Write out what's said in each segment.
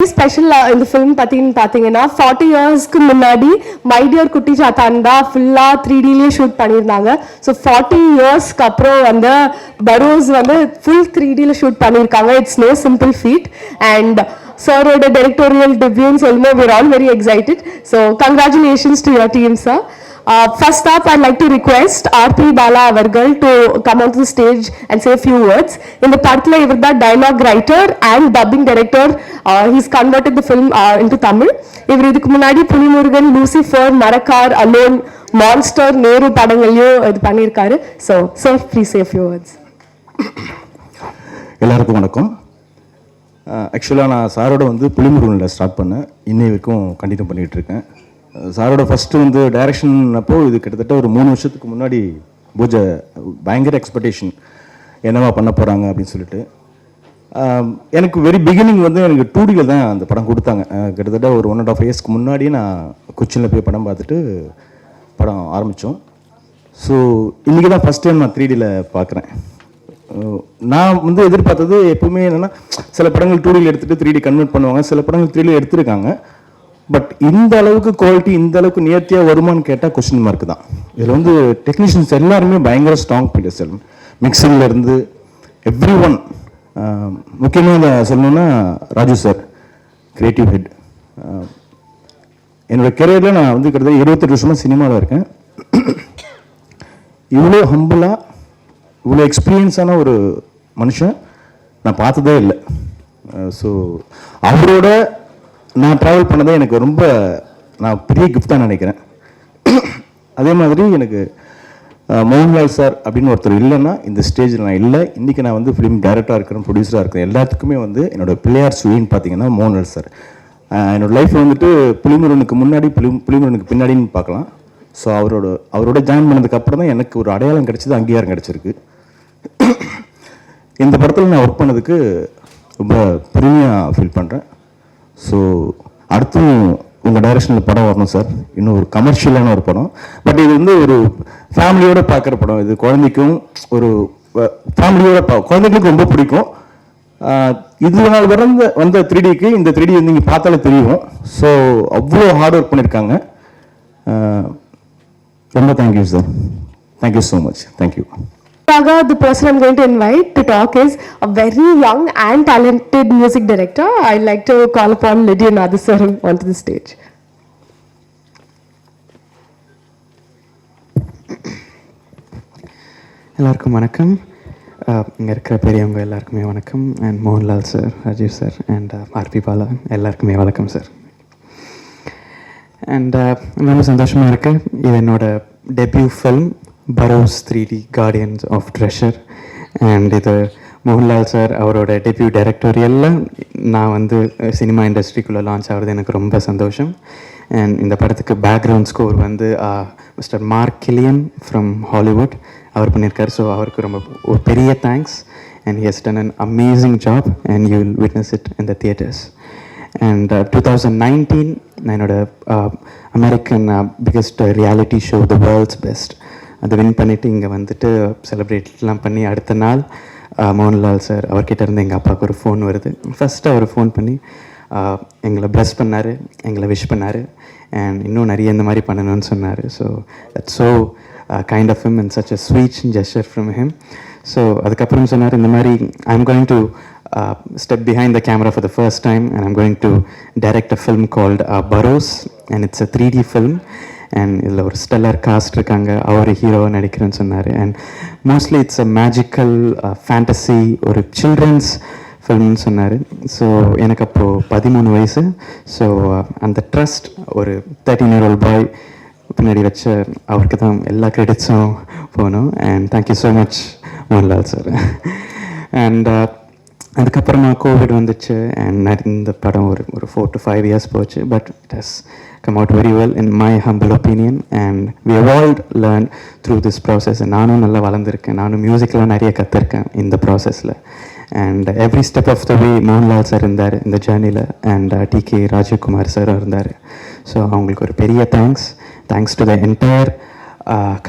Special இந்த film பார்த்தீங்கன்னா 40 இயர்ஸ்க்கு முன்னாடி மை டியர் குட்டி சாத்தான் தான் ஃபுல்லாக 3Dலேயே ஷூட் பண்ணியிருந்தாங்க. ஸோ 40 இயர்ஸ்க்கு அப்புறம் வந்து பரோஸ் வந்து ஃபுல் 3Dல ஷூட் பண்ணியிருக்காங்க. It's no simple feat. And சாரோட டைரக்டோரியல் டெபியூன்னு சொல்லும்போது we're all very excited. So congratulations to your team, sir. First up, I'd like to request R.P. Bala Avargal to come onto the stage and say a few words. In the Partla, he was the dialogue writer and dubbing director. He's converted the film into Tamil. Ivrudhukku munadi Pulimurgan, Lucifer, Marakar, Alone, Monster, Neru Padangalyo idu pannirkaru. So, sir, please say a few words. எல்லாருக்கும் வணக்கம். ஆக்சுவலாக நான் சாரோட வந்து புலிமுருகனில் start பண்ணேன். இன்னை வரைக்கும் continue பண்ணிகிட்டு இருக்கேன். சாரோட ஃபஸ்ட்டு வந்து டைரக்ஷன் அப்போ இது கிட்டத்தட்ட ஒரு 3 வருஷத்துக்கு முன்னாடி பூஜை பயங்கர எக்ஸ்பெக்டேஷன் என்னவா பண்ண போகிறாங்க அப்படின்னு சொல்லிட்டு எனக்கு வெரி பிகினிங் வந்து எனக்கு 2Dயில் தான் அந்த படம் கொடுத்தாங்க. கிட்டத்தட்ட ஒரு 1.5 இயர்ஸ்க்கு முன்னாடியே நான் கொச்சினில் போய் படம் பார்த்துட்டு படம் ஆரம்பித்தோம். ஸோ இன்றைக்கி தான் ஃபஸ்ட் டைம் நான் 3Dயில் பார்க்குறேன். நான் வந்து எதிர்பார்த்தது எப்பவுமே என்னென்னா சில படங்கள் 2Dயில் எடுத்துகிட்டு 3D கன்வெர்ட் பண்ணுவாங்க, சில படங்கள் 3Dயில் எடுத்திருக்காங்க. பட் இந்த அளவுக்கு குவாலிட்டி இந்த அளவுக்கு நேர்த்தியாக வருமானு கேட்டால் கொஸ்டின் மார்க் தான். இதில் வந்து டெக்னீஷியன்ஸ் எல்லாருமே பயங்கர ஸ்ட்ராங் பிளேயர்ஸ். மிக்சிங்லேருந்து எவ்ரி ஒன். முக்கியமாக இதை சொல்லணுன்னா ராஜு சார் கிரியேட்டிவ் ஹெட். என்னோடய கெரியரில் நான் வந்து கிட்டத்தட்ட 28 வருஷமாக சினிமாவில் இருக்கேன். இவ்வளோ ஹம்பிளாக இவ்வளோ எக்ஸ்பீரியன்ஸான ஒரு மனுஷன் நான் பார்த்ததே இல்லை. ஸோ அவரோட நான் ட்ராவல் பண்ணதை எனக்கு ரொம்ப நான் பெரிய கிஃப்டாக நினைக்கிறேன். அதே மாதிரி எனக்கு மோகன்லால் சார் அப்படின்னு ஒருத்தர் இல்லைன்னா இந்த ஸ்டேஜில் நான் இல்லை. இன்றைக்கி நான் வந்து ஃபிலிம் டைரக்டராக இருக்கிறேன், ப்ரொடியூசராக இருக்கிறேன். எல்லாத்துக்குமே வந்து என்னோடய பிள்ளையார் சுயின்னு பார்த்தீங்கன்னா மோகன்லால் சார். என்னோடய லைஃப்பில் வந்துட்டு புலிமுருகனுக்கு முன்னாடி புலிமுருகனுக்கு பின்னாடின்னு பார்க்கலாம். ஸோ அவரோட ஜாயின் பண்ணதுக்கு அப்புறம் தான் எனக்கு ஒரு அடையாளம் கிடச்சிது, அங்கீகாரம் கிடச்சிருக்கு. இந்த படத்தில் நான் ஒர்க் பண்ணதுக்கு ரொம்ப பெருமையாக ஃபீல் பண்ணுறேன். ஸோ அடுத்தும் உங்கள் டைரக்ஷனில் படம் வரணும் சார். இன்னும் ஒரு கமர்ஷியலான ஒரு படம். பட் இது வந்து ஒரு ஃபேமிலியோடு பார்க்குற படம். இது குழந்தைக்கும் ஒரு ஃபேமிலியோட குழந்தைகளுக்கு ரொம்ப பிடிக்கும். இது நாள் வந்த 3Dக்கு இந்த 3D வந்து நீங்கள் பார்த்தாலே தெரியும். ஸோ அவ்வளோ ஹார்ட் ஒர்க் பண்ணியிருக்காங்க. ரொம்ப thank you sir. Thank you so much. Thank you. The person I'm going to invite to talk is a very young and talented music director. I'd like to call upon Lydia Nadasar onto the stage. எல்லாருக்கும் வணக்கம். இங்கே இருக்கிற பெரியவங்க எல்லாருக்குமே வணக்கம். And Mohanlal sir, Rajeev sir and RP Bala எல்லாருக்குமே வணக்கம் sir. And ரொம்ப சந்தோஷமாக இருக்குது. இது என்னோடய debut film Barroz 3D Guardians of Treasure. And இது மோகன்லால் சார் அவரோட டெபியூ டைரக்டோரியலில் நான் வந்து சினிமா இண்டஸ்ட்ரிக்குள்ளே லான்ச் ஆகிறது எனக்கு ரொம்ப சந்தோஷம். அண்ட் இந்த படத்துக்கு பேக்ரவுண்ட் ஸ்கோர் வந்து mister Mark Kilian from Hollywood அவர் பண்ணியிருக்கார். ஸோ அவருக்கு ரொம்ப ஒரு பெரிய thanks. And he has done an amazing job and you will witness it in the theatres. And 2019 நான் என்னோட American biggest reality show the world's best அதை வின் பண்ணிவிட்டு இங்கே வந்துட்டு செலிப்ரேட்லாம் பண்ணி அடுத்த நாள் மோகன்லால் சார் அவர்கிட்ட இருந்து எங்கள் அப்பாவுக்கு ஒரு ஃபோன் வருது. ஃபஸ்ட்டு அவர் ஃபோன் பண்ணி எங்களை ப்ளஸ் பண்ணார், எங்களை விஷ் பண்ணார். அண்ட் இன்னும் நிறைய இந்த மாதிரி பண்ணணும்னு சொன்னார். So that's so kind of him and such a sweet gesture from him. So அதுக்கப்புறம் சொன்னார் இந்த மாதிரி I am going to step behind the camera for the first time and I'm going to direct a film called Barroz and it's a 3D film. And இதில் ஒரு stellar cost இருக்காங்க, அவர் ஹீரோவை நடிக்கிறேன்னு சொன்னார். And mostly it's a magical fantasy ஒரு children's ஃபில்ம்னு சொன்னார். So எனக்கு அப்போது 13 வயசு. ஸோ அந்த ட்ரஸ்ட் ஒரு 13-year-old பாய் பின்னாடி வச்ச அவருக்கு தான் எல்லா கிரெடிட்ஸும் போகணும். And thank you so much Mohanlal sir. And அதுக்கப்புறமா கோவிட் வந்துச்சு அண்ட் இந்த படம் ஒரு 4 to 5 years போச்சு. But it has come out very well in my humble opinion and we have all learned through this process. நானும் நல்லா வளர்ந்துருக்கேன், நானும் மியூசிக்லாம் நிறைய கற்றுருக்கேன் இந்த ப்ராசஸில். And every step of the way Mohanlal sir இருந்தார் இந்த ஜேர்னியில். அண்ட் டிகே ராஜகுமார் சாரும் இருந்தார். ஸோ அவங்களுக்கு ஒரு பெரிய thanks to the entire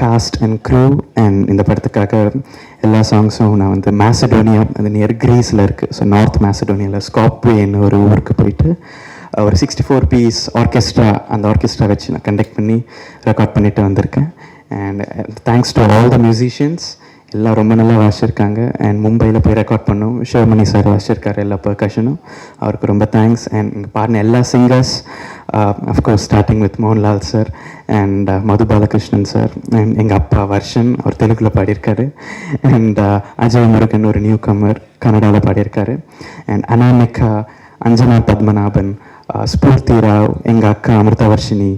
cast and crew and இந்த படத்துக்காக எல்லா சாங்ஸும் நான் வந்து மேசடோனியா, அது நியர் கிரீஸில் இருக்குது. ஸோ நார்த் மேசடோனியாவில் ஸ்காப்வேன்னு ஒரு ஊருக்கு போயிட்டு ஒரு 64 பீஸ் ஆர்கெஸ்ட்ரா, அந்த ஆர்கெஸ்ட்ரா வச்சு நான் கண்டக்ட் பண்ணி ரெக்கார்ட் பண்ணிட்டு வந்திருக்கேன். And thanks to all the musicians, எல்லாம் ரொம்ப நல்லா வாசிச்சிருக்காங்க. அண்ட் மும்பையில் போய் ரெக்கார்ட் பண்ணோம், சிவமணி சார் வாசிச்சிருக்காரு எல்லா பர்கஷனும், அவருக்கு ரொம்ப தேங்க்ஸ். அண்ட் இங்கே பாடின எல்லா singers, of course starting with Mohanlal sir and Madhu Balakrishnan sir and எங்கள் அப்பா வர்ஷன், அவர் தெலுங்கில் பாடியிருக்காரு. அண்ட் அஜய் முருகன் ஒரு நியூ கம்மர், கன்னடாவில் பாடியிருக்காரு. அண்ட் அனாமிகா, அஞ்சனா பத்மநாபன், ஸ்பூர்த்தி ராவ், எங்கள் அக்கா அமிர்தா வர்ஷினி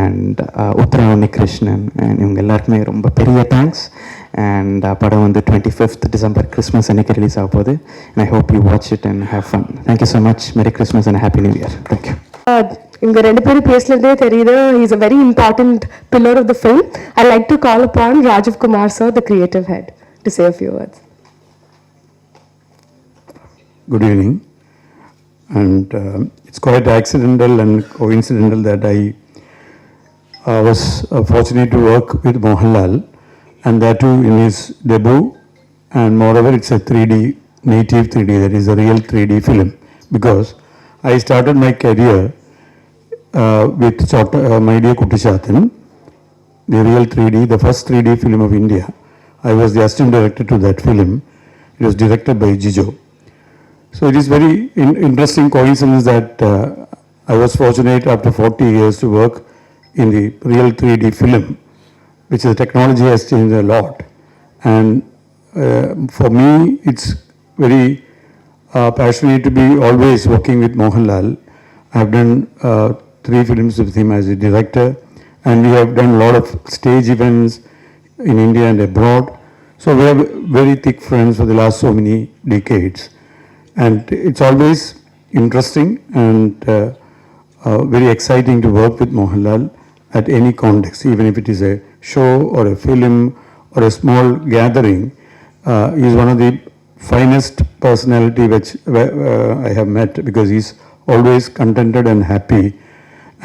அண்ட் உத்ரா உன்னிகிருஷ்ணன், அண்ட் இவங்க எல்லாருக்குமே ரொம்ப பெரிய தேங்க்ஸ். அண்ட் படம் வந்து 25th டிசம்பர் கிறிஸ்மஸ் அன்னைக்கு ரிலீஸ் ஆக போகுது. And I hope you watch it and have fun. Thank you so much. மெரி Christmas and happy new year. Thank you. இவங்க ரெண்டு பேரும் பேசுனதே தெரியுது. Is a very important pillar of the film. I like to call upon Rajiv Kumar sir, the creative head, to say a few words. Good evening. And it's quite accidental and coincidental that I was fortunate to work with Mohanlal, and that too in his debut, and moreover it's a 3D, native 3D, that is a real 3D film, because I started my career with My Dear Kutti Chathan, the real 3D, the first 3D film of India. I was the assistant director to that film. It was directed by Jijo. So it is very interesting coincidence that I was fortunate after 40 years to work in the real 3D film, which the technology has changed a lot. And for me, it's very passionate to be always working with Mohanlal. I have done 3 films with him as a director, and we have done a lot of stage events in India and abroad. So we are very thick friends for the last so many decades. And it's always interesting and very exciting to work with Mohanlal at any context, even if it is a show or a film or a small gathering. He is one of the finest personality which I have met, because he is always contented and happy,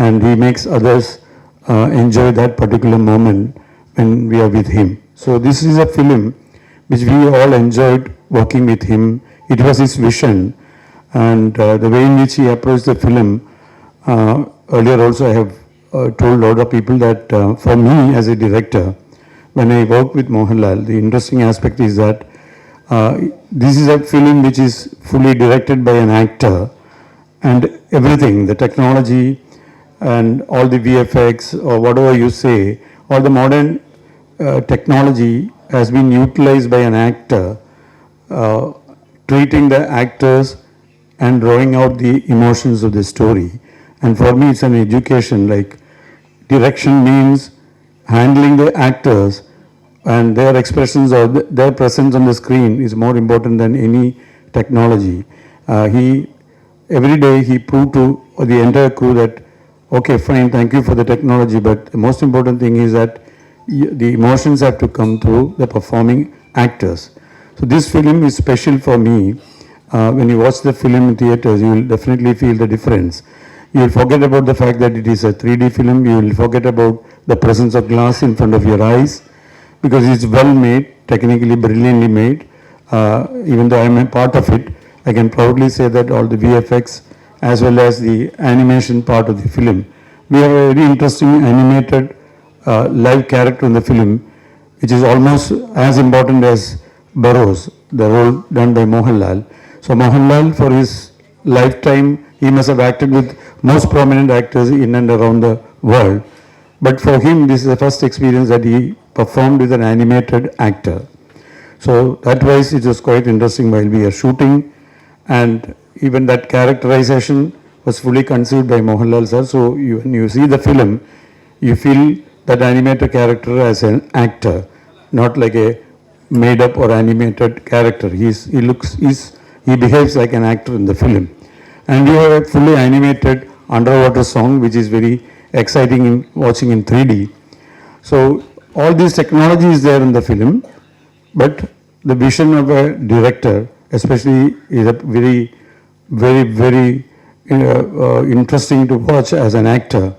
and he makes others enjoy that particular moment when we are with him. So this is a film which we all enjoyed working with him. It was his vision, and the way in which he approached the film. Earlier also I have told a lot of people that for me as a director, when I work with Mohanlal, the interesting aspect is that this is a film which is fully directed by an actor, and everything, the technology and all the VFX or whatever you say, all the modern technology has been utilized by an actor, treating the actors and drawing out the emotions of the story. And for me it's an education, like direction means handling the actors, and their expressions or their presence on the screen is more important than any technology. Every day he proved to the entire crew that, okay fine, thank you for the technology, but the most important thing is that the emotions have to come through the performing actors. So this film is special for me. When you watch the film in theaters, you will definitely feel the difference. You will forget about the fact that it is a 3D film. You will forget about the presence of glass in front of your eyes, because it's well made, technically brilliantly made. Even though I am a part of it, I can proudly say that all the VFX as well as the animation part of the film, we have a very interesting animated live character in the film, which is almost as important as Barroz, the role done by Mohanlal. So Mohanlal, for his lifetime, he must have acted with most prominent actors in and around the world. But for him, this is the first experience that he performed with an animated actor. So that wise, it was quite interesting while we are shooting, and even that characterization was fully conceived by Mohanlal sir. So when you see the film, you feel that animated character as an actor, not like a made up or animated character. He behaves like an actor in the film. And we have a fully animated underwater song, which is very exciting in watching in 3D. So all this technology is there in the film, but the vision of a director especially is a very interesting to watch as an actor.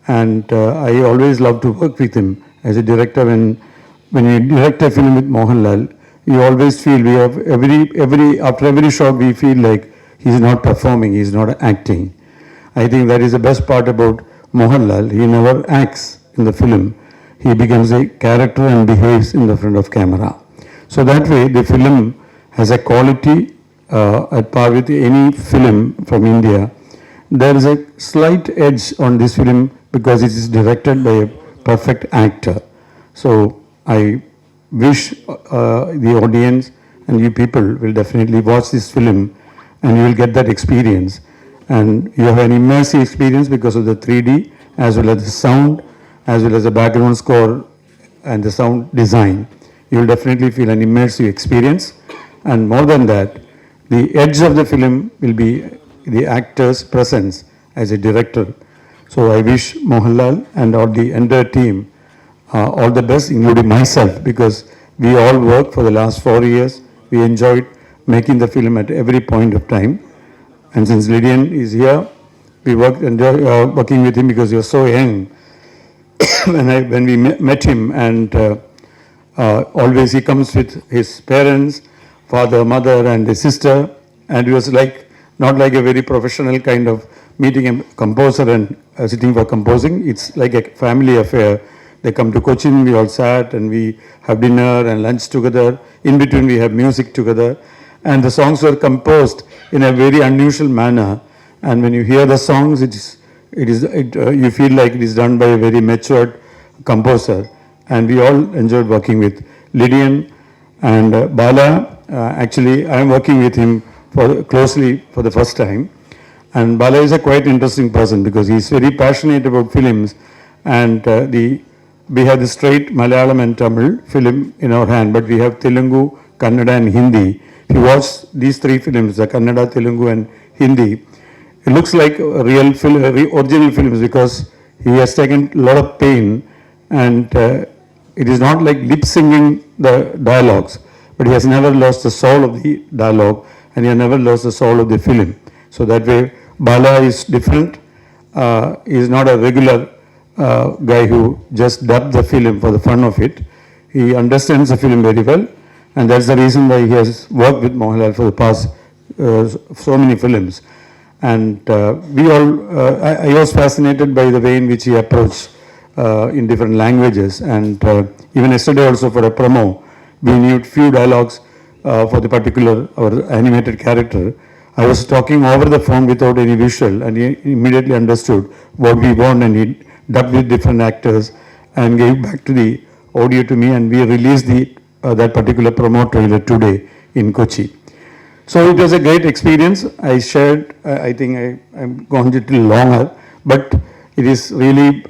And I always love to work with him, as a director, when you direct a film with Mohanlal, you always feel we have after every shot we feel like he's not performing, he's not acting. I think that is the best part about Mohanlal. He never acts in the film. He becomes a character and behaves in the front of camera. So that way the film has a quality at par with any film from India. There is a slight edge on this film because it is directed by a perfect actor. So I wish the audience and you people will definitely watch this film and you will get that experience. And you have an immersive experience because of the 3D as well as the sound, as well as the background score and the sound design. You will definitely feel an immersive experience. And more than that, the edge of the film will be the actor's presence as a director. So I wish Mohanlal and all the entire team all the best, including myself, because we all worked for the last 4 years. We enjoyed making the film at every point of time. And since Lydian is here, we worked working with him because he was so young. when we met him, and always he comes with his parents, father, mother, and his sister, and it was like not like a very professional kind of meeting a composer and sitting for composing. It's like a family affair. They come to Cochin, we all sat and we have dinner and lunch together. In between we have music together. And the songs were composed in a very unusual manner. And when you hear the songs, you feel like it is done by a very matured composer. And we all enjoyed working with Lydian and Bala. Actually, I am working with him closely for the first time. And Bala is a quite interesting person because he is very passionate about films. And we have the straight Malayalam and Tamil film in our hand, but we have Telugu, Kannada and Hindi. If you watch these three films, the Kannada, Telugu and Hindi, it looks like real original films because he has taken a lot of pain, and it is not like lip singing the dialogues, but he has never lost the soul of the dialogue and he has never lost the soul of the film. So that way Bala is different. He is not a regular guy who just dubbed the film for the fun of it. He understands the film very well, and that's the reason why he has worked with Mohanlal for the past so many films. And I was fascinated by the way in which he approached in different languages. And even yesterday also for a promo, we knew few dialogues for the particular our animated character. I was talking over the phone without any visual, and he immediately understood what we want, and he dubbed with different actors and gave back to the audio to me, and we released that particular promo trailer today in Kochi. So it was a great experience. I shared, I think I'm going a little longer, but it is really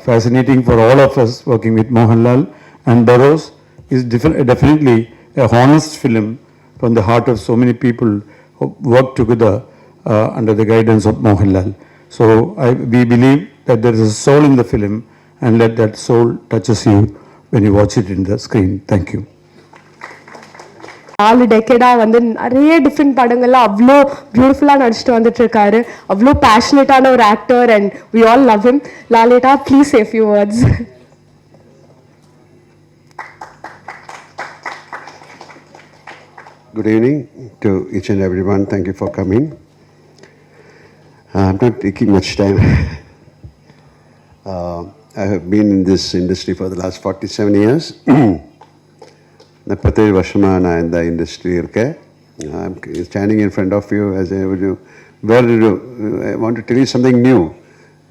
fascinating for all of us working with Mohanlal. And Barroz is definitely a honest film from the heart of so many people who work together under the guidance of Mohanlal. So we believe that there is a soul in the film, and let that soul touches you when you watch it in the screen. Thank you. 4 டெக்கேடா வந்து நிறைய different படங்கள்ல அவ்வளோ பியூட்டிஃபுல்லாக நடிச்சுட்டு வந்துட்டு இருக்காரு. அவ்வளோ பேஷனேட்டான ஒரு actor, and we all love him. Laletta, please say few words. Good evening to each and everyone. Thank you for coming. I'm not taking much time. I have been in this industry for the last 47 years. I'm in the industry. I'm standing in front of you as I want to tell you something new.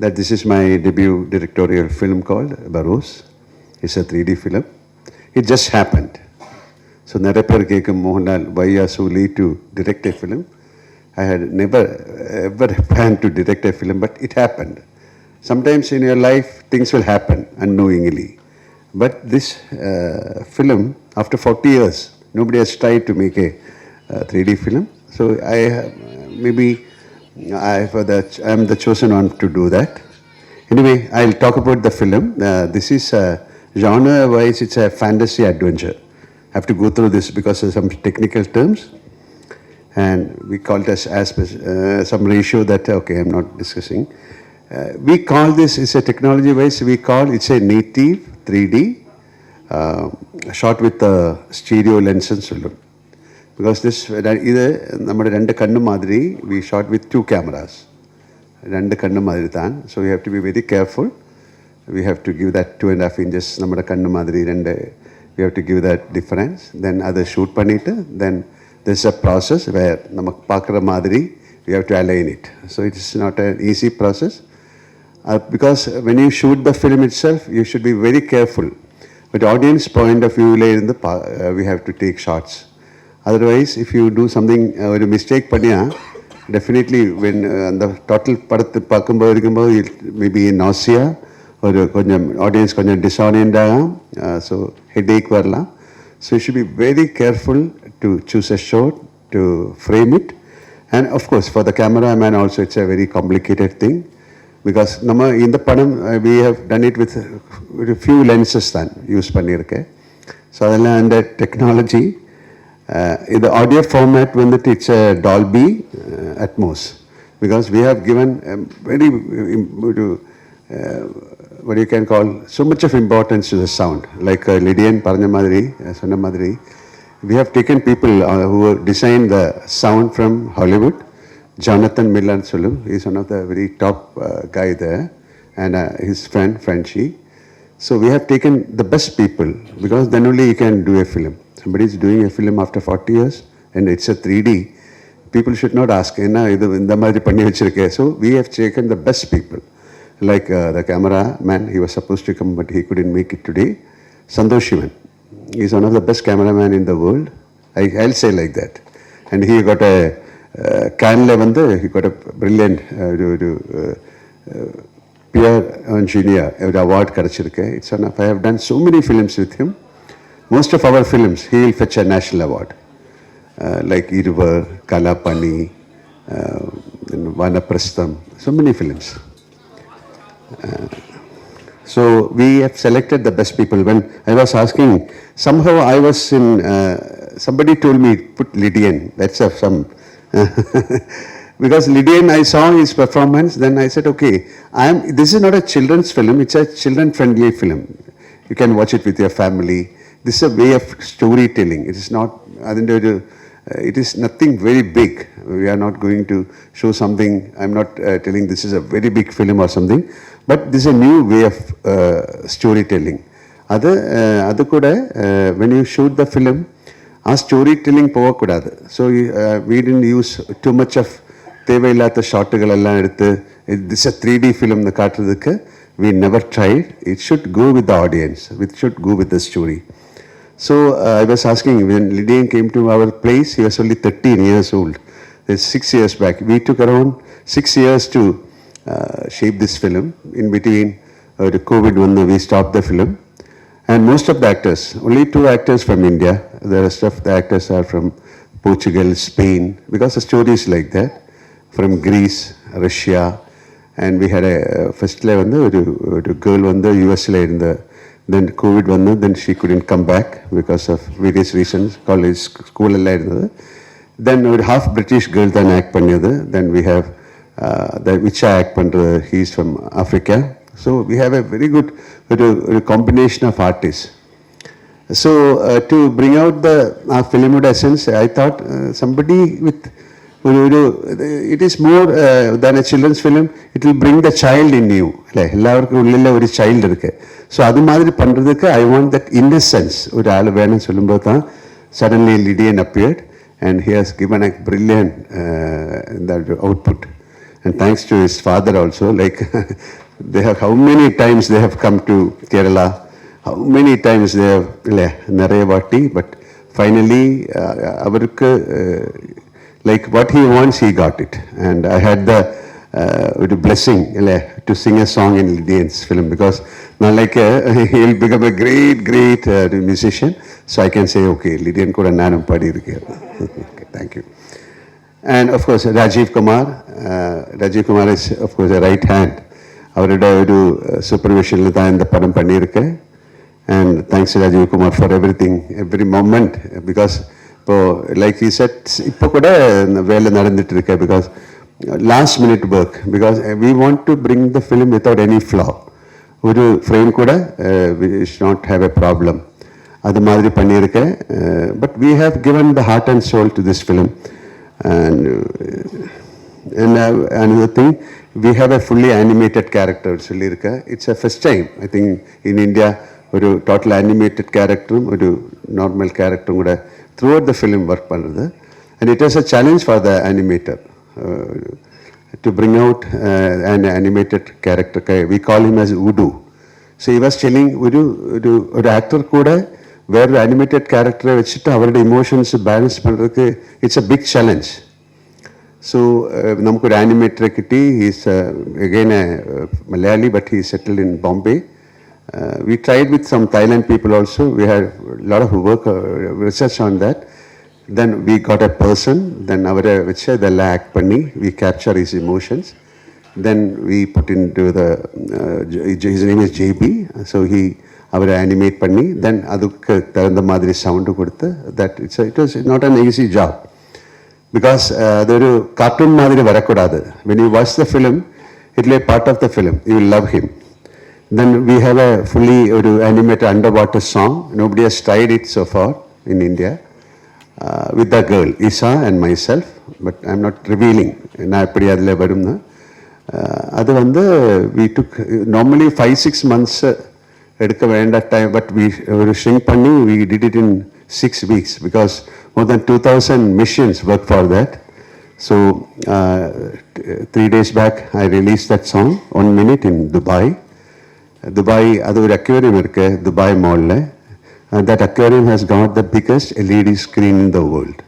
That this is my debut directorial film called Barroz. It's a 3D film. It just happened. So Narapur Kekam Mohanlal, why you are so late to direct a film? I had never ever planned to direct a film, but it happened. Sometimes in your life things will happen unknowingly. But this film, after 40 years, nobody has tried to make a 3D film. So I'm the chosen one to do that. Anyway, I'll talk about the film. This is genre-wise, it's a fantasy adventure. I have to go through this because of some technical terms, and we call it as some ratio that, okay, I'm not discussing. we call this, it's a technology wise, we call it's a native 3D shot with a stereo lens and so on. Because this, ഇത് നമ്മുടെ രണ്ട് കണ്ണ് മാതിരി we shot with two cameras. രണ്ട് കണ്ണ് മാതിരി താൻ. So we have to be very careful. We have to give that 2.5 inches നമ്മുടെ കണ്ണ് മാതിരി രണ്ട്, we have to give that difference. Then அதை shoot பண்ணிட்டு, then there's a process where நமக்கு பார்க்குற மாதிரி we have to align it. So it is not an easy process. Because when you shoot the film itself, you should be very careful. But audience point of view, we have to take shots. Otherwise, if you do something, a mistake, definitely when the total maybe nausea or audience disoriented, so headache varla. So you should be very careful to choose a shot, to frame it. And of course, for the cameraman also, it's a very complicated thing. Because in the padam, we have done it with a few lenses then use pannirke. So and the technology, in the audio format, when it's a Dolby Atmos, because we have given very what you can call so much of importance to the sound. Like Lydian Parna Madri, Sona Madri, we have taken people who designed the sound from Hollywood. Jonathan Millan Sulu, he is one of the very top guy there, and his friend Frenchie. So we have taken the best people, because then only you can do a film. Somebody is doing a film after 40 years and it's a 3D. People should not ask, so we have taken the best people. Like the cameraman, he was supposed to come but he couldn't make it today. Santosh Shivan, he is one of the best cameraman in the world. I'll say like that. And he got a Canle he got a brilliant peer engineer award. It's enough. I have done so many films with him. Most of our films, he will fetch a national award. Like Iruvar, Kalapani, Vanaprastham, so many films. So we have selected the best people. When I was asking, somehow I was in, somebody told me, put Lydian, that's some. Because Lydian, I saw his performance, then I said, okay, this is not a children's film, it's a children-friendly film. You can watch it with your family. This is a way of storytelling. It is not, it is nothing very big. We are not going to show something, I'm not telling this is a very big film or something, but this is a new way of storytelling. When you shoot the film, storytelling போகக்கூடாது. So we didn't use too much of தேவையில்லாத ஷாட்டுகள் எல்லாம் எடுத்து this is a 3D film காட்டுறதுக்கு we never tried. It should go with the audience, it should go with the story. So I was asking, when Lydian came to our place, he was only 13 years old. That's 6 years back. We took around 6 years to shape this film. In between the COVID, when we stopped the film. And most of the actors, only 2 actors from India, the rest of the actors are from Portugal, Spain, because the story is like that, from Greece, Russia, and we had a first girl on the US, then COVID, then she couldn't come back because of various reasons, college, school, then half British girl then act panniyadu, then we have the Vicha act pandra, he is from Africa. So we have a very good combination of artists. So to bring out the film essence, I thought somebody with, it is more than a children's film, it will bring the child in you. Child. So I want that innocence. Suddenly Lydian appeared and he has given a brilliant output. And thanks to his father also, like they have, how many times they have come to Kerala, how many times they have Narayavati, but finally like what he wants, he got it. And I had the blessing to sing a song in Lydian's film, because now he'll become a great musician. So I can say, okay, Lydian kuda nanam padi irukke. Okay, thank you. And of course, Rajiv Kumar. Rajiv Kumar is, of course, a right hand. அவரோட சூப்பர்விஷனில் தான் இந்த படம் பண்ணியிருக்கேன். And thanks to Rajiv Kumar for everything, every moment, because இப்போ like he said, இப்போ கூட வேலை நடந்துட்டு இருக்கேன், because last minute work because we want to bring the film without any flaw. ஒரு ஃப்ரேம் கூட we should not have a problem. அது மாதிரி பண்ணியிருக்கேன். But we have given the heart and soul to this film. And another thing, we have a fully animated character சொல்லியிருக்கேன். It's a first time, I think, in India, ஒரு total animated character, ஒரு normal character கூட throughout the film work பண்ணுறது. And it was a challenge for the animator to bring out an animated character. We call him as Udu. So he was telling ஒரு actor கூட வேறு animated கேரக்டரை வச்சுட்டு அவரோட emotions balance பண்ணுறதுக்கு it's a big challenge. So நமக்கு ஒரு அனிமேட்டரை கிட்டி is again Malayali but he settled in Bombay. We tried with some Thailand people also. We had a lot of work, research on that. Then we got a person, then avare veche adella act panni, we capture his emotions. Then we put into the, his name is JB, so he avare animate panni, then adukku tharanda madiri sound koduthu. That it was not an easy job. Because adoru cartoon madiri varakodadu. When you watch the film, it will be part of the film, you will love him. Then we have a fully animated underwater song. Nobody has tried it so far in India. With the girl, Isa and myself, but I'm not revealing. நான் எப்படி அதில் வரும்னா அது வந்து we took normally 5-6 months எடுக்க வேண்ட time, but we ஒரு shrink பண்ணி we did it in 6 weeks because more than 2,000 missions work for that. So 3 days back I released that song 1 minute in Dubai. அது ஒரு aquarium இருக்கு Dubai Mall. That aquarium has got the biggest LED screen in the world.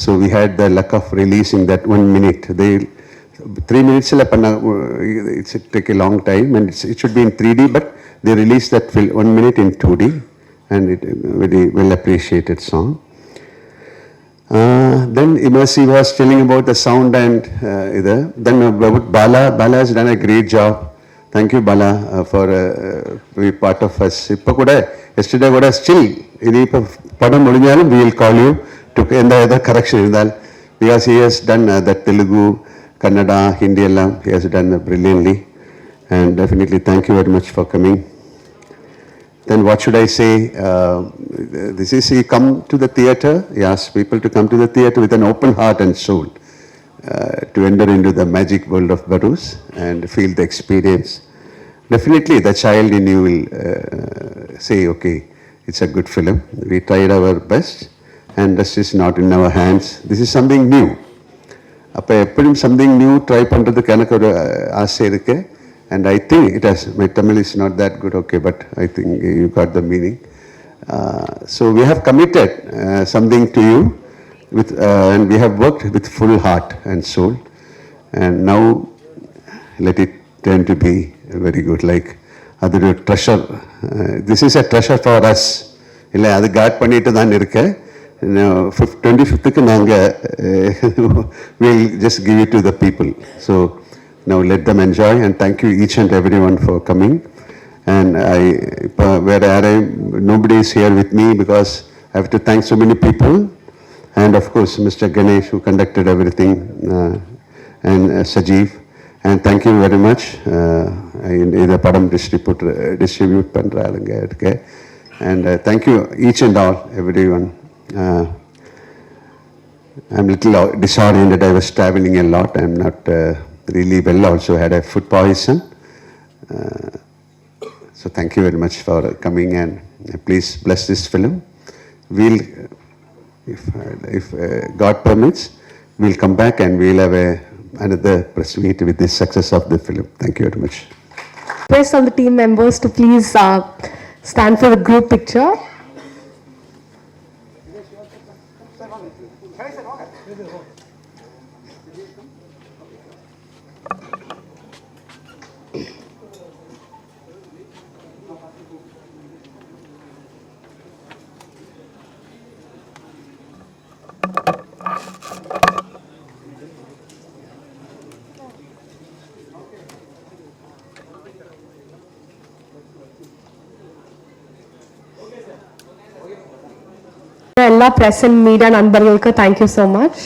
So we had the luck of releasing that 1 minute. They 3 minutes it's take a long time and it should be in 3D, but they released that 1 minute in 2D and it very well appreciated song. Then Immersive was telling about the sound and then about Bala has done a great job. Thank you Bala for being part of us. Ippa kuda yesterday kuda still ini ipa padam mudinjalum we will call you to endha correction irundal because he has done the Telugu, Kannada, Hindi ellam he has done brilliantly and definitely thank you very much for coming. Then what should I say, this is he come to the theatre, he asks people to come to the theatre with an open heart and soul. To enter into the magic world of Barroz and feel the experience. Definitely the child in you will say, okay, it's a good film. We tried our best and this is not in our hands. This is something new. அப்போ எப்படியும் something new try பண்ணுறதுக்கு எனக்கு ஒரு ஆசை இருக்கு. And I think it has, my Tamil is not that good, okay, but I think you got the meaning. So we have committed something to you. And we have worked with full heart and soul, and now let it turn to be very good, like other treasure. This is a treasure for us. Illa adu guard pannittu dhaan irukke. 25th ku naanga we'll just give it to the people. So now let them enjoy and thank you each and everyone for coming. And nobody is here with me because I have to thank so many people. And of course, Mr. Ganesh, who conducted everything, and Sajeev. And thank you very much. In padam distribute பண்றாங்க. And thank you each and all, everyone. I'm little disoriented. I was traveling a lot. I'm not really well. Also had a food poison. So thank you very much for coming and please bless this film. We'll. If God permits, we'll come back and we'll have another press meet with the success of the film. Thank you very much. Request all the team members to please stand for the group picture. எல்லா press and media நண்பர்களுக்கு thank you so much.